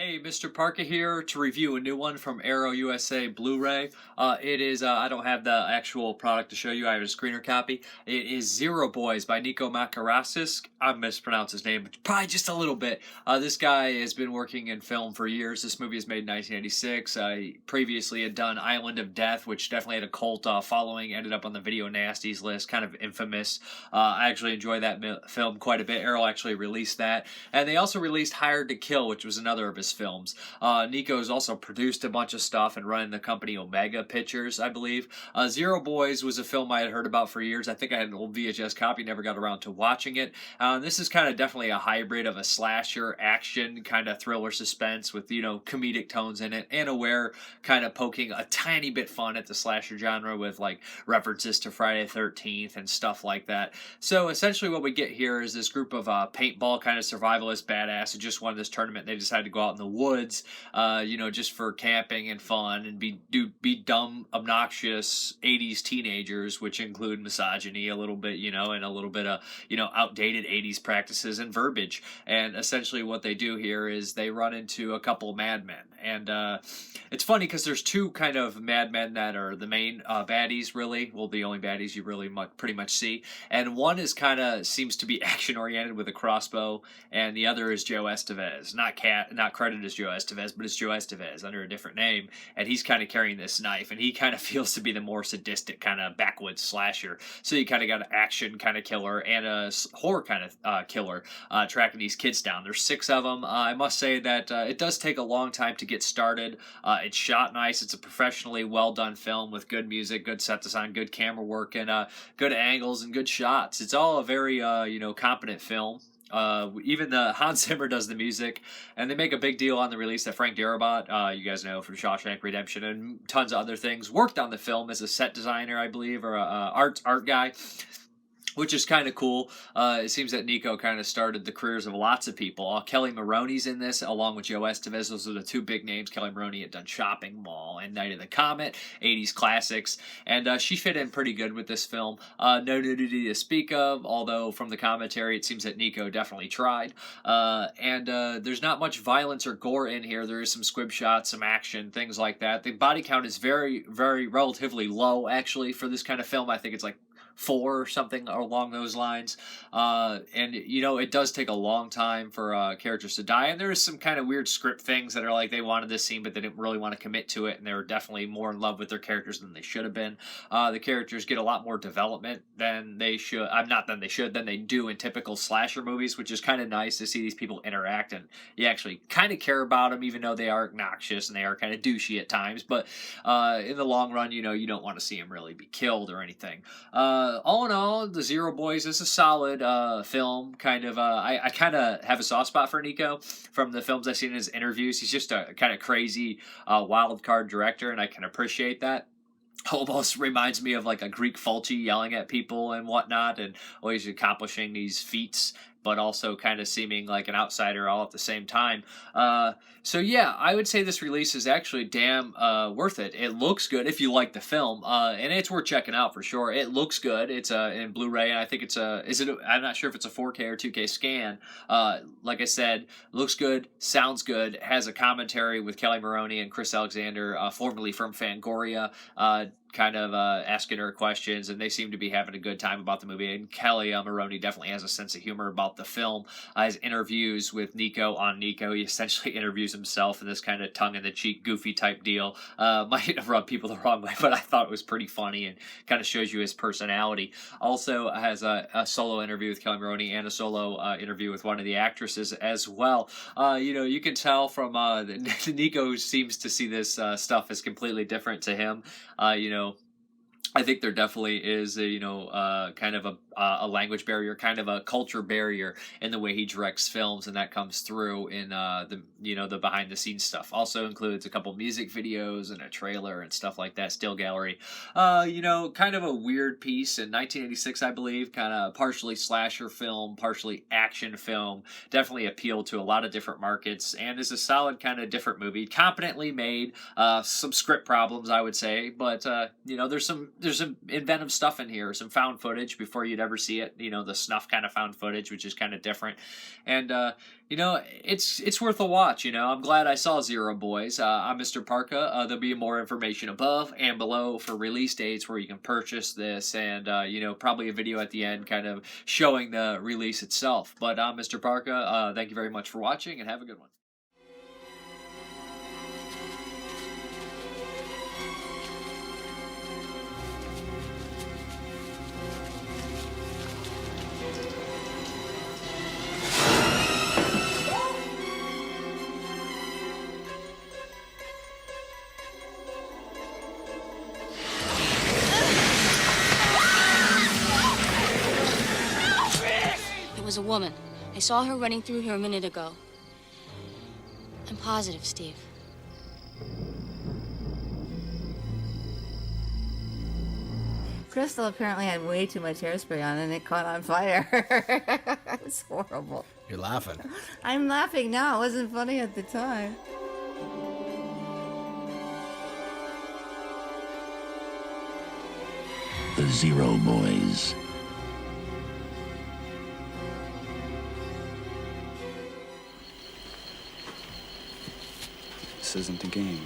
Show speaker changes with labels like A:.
A: Hey, Mrparka here to review a new one from Arrow USA Blu-ray. It is, I don't have the actual product to show you, I have a screener copy. It is Zero Boys by Nico Mastorakis. I mispronounced his name, but probably just a little bit. This guy has been working in film for years. This movie is made in 1986. He previously had done Island of Death, which definitely had a cult following, ended up on the Video Nasties list, kind of infamous. I actually enjoy that film quite a bit. Arrow actually released that. And they also released Hired to Kill, which was another of his films. Nico's also produced a bunch of stuff and running the company Omega Pictures, I believe. Zero Boys was a film I had heard about for years. I think I had an old VHS copy, never got around to watching it. This is kind of definitely a hybrid of a slasher action kind of thriller suspense with, comedic tones in it, and aware kind of poking a tiny bit fun at the slasher genre with like references to Friday the 13th and stuff like that. So essentially what we get here is this group of paintball kind of survivalist badass who just won this tournament. They decided to go out in the woods, just for camping and fun and be dumb, obnoxious 80s teenagers, which include misogyny a little bit, and a little bit of, outdated 80s practices and verbiage. And essentially what they do here is they run into a couple of madmen. And it's funny because there's two kind of madmen that are the main baddies, really. Well, the only baddies you really pretty much see. And one is kind of seems to be action-oriented with a crossbow, and the other is Joe Estevez. Not credited as Joe Estevez, but it's Joe Estevez under a different name. And he's kind of carrying this knife, and he kind of feels to be the more sadistic kind of backwoods slasher. So you kind of got an action kind of killer and a horror kind of killer tracking these kids down. There's 6 of them. I must say that it does take a long time to get started. It's shot nice. It's a professionally well done film with good music, good set design, good camera work, and good angles and good shots. It's all a very competent film. Even the Hans Zimmer does the music, and they make a big deal on the release that Frank Darabont, you guys know from Shawshank Redemption and tons of other things, worked on the film as a set designer, I believe, or a art guy, which is kind of cool. It seems that Nico kind of started the careers of lots of people. Kelli Maroney's in this, along with Joe Estevez. Those are the two big names. Kelli Maroney had done Shopping Mall and Night of the Comet, 80s classics, and she fit in pretty good with this film. No nudity to speak of, although from the commentary it seems that Nico definitely tried. There's not much violence or gore in here. There is some squib shots, some action, things like that. The body count is very, very relatively low, actually, for this kind of film. I think it's like 4 or something along those lines. It does take a long time for characters to die, and there's some kind of weird script things that are like they wanted this scene but they didn't really want to commit to it, and they were definitely more in love with their characters than they should have been. The characters get a lot more development than they should. Than they do in typical slasher movies, which is kind of nice to see these people interact and you actually kind of care about them, even though they are obnoxious and they are kind of douchey at times. But in the long run, you don't want to see them really be killed or anything. All in all, The Zero Boys is a solid film. I kind of have a soft spot for Nico from the films I've seen in his interviews. He's just a kind of crazy wild card director, and I can appreciate that. Almost reminds me of like a Greek Fulci yelling at people and whatnot, and always accomplishing these feats, but also kind of seeming like an outsider all at the same time. So yeah, I would say this release is actually damn worth it. It looks good if you like the film, and it's worth checking out for sure. It looks good. It's in Blu-ray, and I think it's I'm not sure if it's a 4K or 2K scan. Like I said, looks good, sounds good, has a commentary with Kelli Maroney and Chris Alexander, formerly from Fangoria, asking her questions, and they seem to be having a good time about the movie. And Kelli Maroney definitely has a sense of humor about the film. His interviews with Nico on Nico, he essentially interviews himself in this kind of tongue-in-the-cheek, goofy type deal. Might have rubbed people the wrong way, but I thought it was pretty funny and kind of shows you his personality. Also has a solo interview with Kelli Maroney and a solo interview with one of the actresses as well. You can tell from Nico seems to see this stuff as completely different to him. I think there definitely is kind of a language barrier, kind of a culture barrier in the way he directs films, and that comes through in the behind the scenes stuff. Also includes a couple music videos and a trailer and stuff like that, still gallery. Kind of a weird piece in 1986, I believe, kind of partially slasher film, partially action film. Definitely appealed to a lot of different markets, and is a solid kind of different movie, competently made. Some script problems, I would say, but there's some inventive stuff in here, some found footage before you'd ever ever see it. You know, the snuff kind of found footage, which is kind of different. And, you know, it's worth a watch. You know, I'm glad I saw Zero Boys. I'm Mrparka. There'll be more information above and below for release dates where you can purchase this, and, you know, probably a video at the end kind of showing the release itself. But I'm Mrparka. Thank you very much for watching, and have a good one.
B: Was a woman. I saw her running through here a minute ago. I'm positive, Steve.
C: Crystal apparently had way too much hairspray on and it caught on fire. It's horrible.
D: You're laughing.
C: I'm laughing now. It wasn't funny at the time.
E: The Zero Boys.
F: This isn't a game.